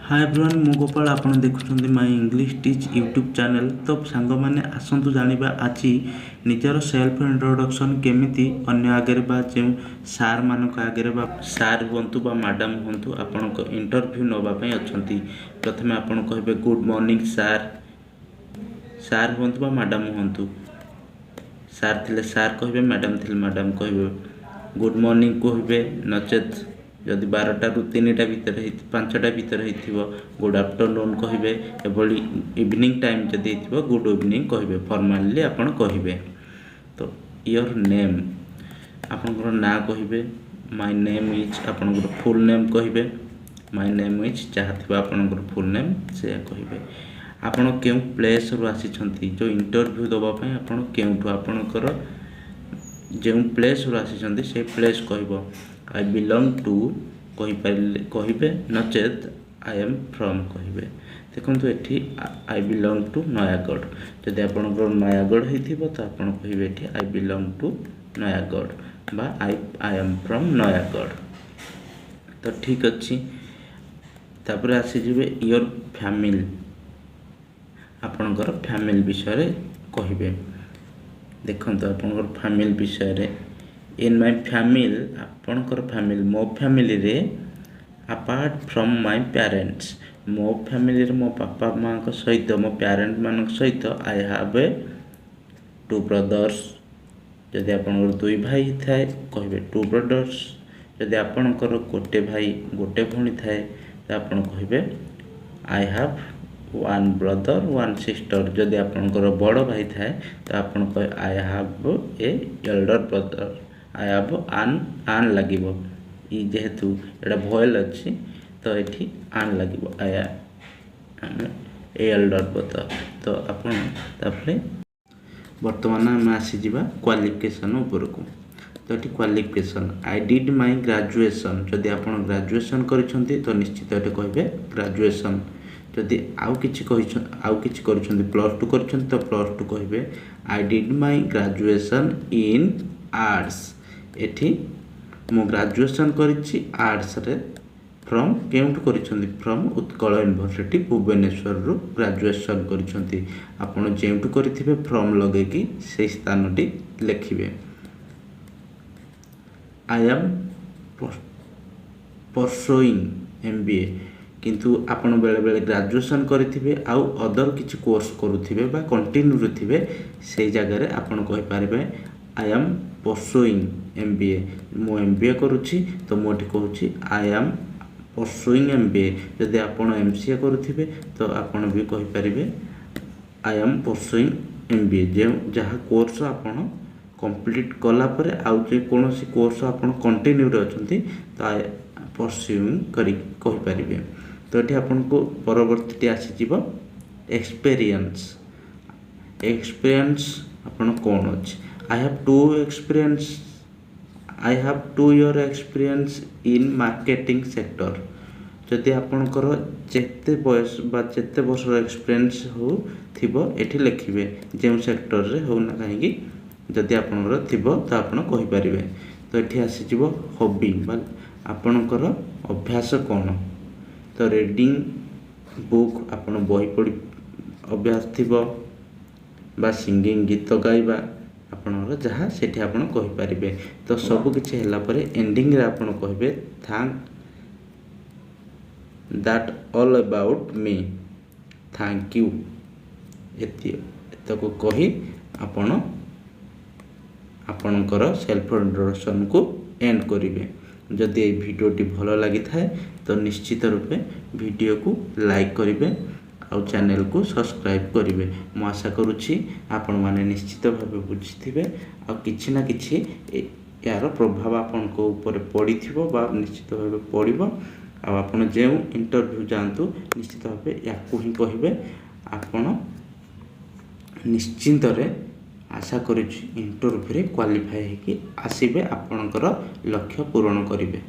Hi everyone मु गोपाल आपण देखुछन्ती my English teach YouTube channel. तो सांग माने आसंतु जानिबा आज निजर सेल्फ इंट्रोडक्शन केमिति अन्य आगे बा जो सार मानक आगे बा सार हुंतु बा मैडम हुंतु आपण को इंटरव्यू नबा पई अछंती। प्रथमे आपण कहबे गुड मॉर्निंग सार, सार हुंतु बा मैडम हुंतु। सार थिले सार कहबे, मैडम थिले मैडम कहबे। गुड मॉर्निंग कहबे, नचेत जदि 12टा रु 3टा भितर 5टा भितर होइथिबो गुड आफ्टरनून कहबे। एभली इवनिंग टाइम जदि होइथिबो गुड इवनिंग कहबे। फॉर्मली आपण कहबे। तो योर नेम आपनकर ना कहबे। माय नेम इज आपनकर फुल नेम कहबे। माय नेम इज चाहथिबा आपनकर फुल नेम से कहबे। आपण केउ प्लेस रु आसीछंती जो इंटरव्यू दबा पय आपण केउठु आपनकर जो प्लेस रु आसीछंती से प्लेस कहबो। आई बिलोंग टू कहबे, नचेत आई एम फ्रॉम कहबे। देखो ये आई बिलोंग टू नयागढ़। जदि आपनकर नयागढ़ होइथिबो तो आपण कहबे एठी आई बिलोंग टू नयागढ़ बा आई एम फ्रॉम नयागढ़। तो ठीक अच्छी। तापर आसी जिवे योर फैमिली। आपनकर फैमिली विषय कहबे। देखंतु आपनकर फैमिली विषय इन माय फैमिली आपनकर फैमिली मो फैमिली रे अपार्ट फ्रॉम माय पेरेंट्स मो फैमिली रे मो पापा माँ को सहित मो पेरेंट मान सहित आई हैव ए 2 ब्रदर्स। जदि आपनकर 2 भाई थाए कहबे 2 ब्रदर्स। जदि आपनकर गोटे भाई गोटे भौणी थाए तो आपन कहबे आई हैव 1 ब्रदर 1 सिस्टर। जदि आपनकर बड़ भाई थाए तो आपन कह I have a Elder brother. I have आन लागिबो ई जेहेतु एटा भोयल अछि तो एठी आन लागिबो आई एल्डर ब्रदर। तो आपण तापरे वर्तमान हम आसी जिबा क्वालिफिकेशन ऊपर को। तो एठी qualification I did my graduation. जदि आपण ग्रेजुएशन करिसंती तो निश्चित एटे कहबे ग्रेजुएशन। जदि आउ किछि करिसंती प्लस 2 करिसंती तो प्लस 2 कहबे I did my graduation in arts. एठी मो ग्रेजुएशन करिछि आर्ट्स रे फ्रॉम केउंट करिसंती फ्रॉम उत्कल यूनिवर्सिटी भुवनेश्वर रु ग्रेजुएशन करिसंती। आपण जेउंट करिथिबे फ्रॉम लगे कि से स्थानटी लिखिबे। I am pursuing M B A. किंतु आपण बेले बेले ग्रेजुएशन करिथिबे आउ अदर किछि कोर्स करूथिबे बा कंटिन्यू रुथिबे से जगह रे आपण कहि पारबे आई एम परसुइंग एमबीए। मो एमबीए करूछि तो मोठी कहूछि आई एम परसुइंग एमबीए। जदि आपण एमसीए करूथिबे तो आपण भी कहि परिबे आई एम परसुइंग एमबीए। जे जहा कोर्स आपण कंप्लीट कला परे आउ जे कोनोसी कोर्स आपण कंटिन्यू रे अछंती तो आई परसुइंग करि कहि परिबे। तो एठी आपण को परवर्ती आसी जिवो एक्सपीरियंस। एक्सपीरियंस आपण कोन अछि। I have 2 year experience in marketing sector। जदि आपनकर जेते बयस बा जेते वर्षर एक्सपीरियंस हो थिबो एठी लिखिबे जे सेक्टर रे हो ना काहेकि जदि आपनकर थिबो तो आपण कहि परिबे। तो एठी आसी जिवो हॉबी बा आपनकर अभ्यास कोन। तो रीडिंग बुक आपण बही पढ़ी अभ्यास थिबो बा सिंगिंग गीत गाइबा आपनर जहाँ सेठी आपण कहि परिबे। तो सब किछि हैला परे एंडिंग रे आपण कहबे thank that all about me thank you. एतको कहि आपण आपनकर सेल्फ इंट्रोडक्शन को एंड करिवे। जदि ए वीडियोटी भलो लागि थाए तो निश्चित रूपे वीडियो को लाइक करिवे आउ चैनल को सब्सक्राइब करिवे। मु आशा करूछि आपण माने निश्चित भाबे बुझिथिबे आ किछि ना किछि यार प्रभाव आपण को ऊपर पड़िथिबो बा निश्चित भाबे पड़िबो। आ आपण जे इंटरव्यू जानतु निश्चित भाबे याकू ही कहिबे। आपण निश्चिंत रे आशा करूछि इंटरव्यू रे क्वालिफाई हेकि आसीबे आपणकर लक्ष्य पूर्ण करिवे।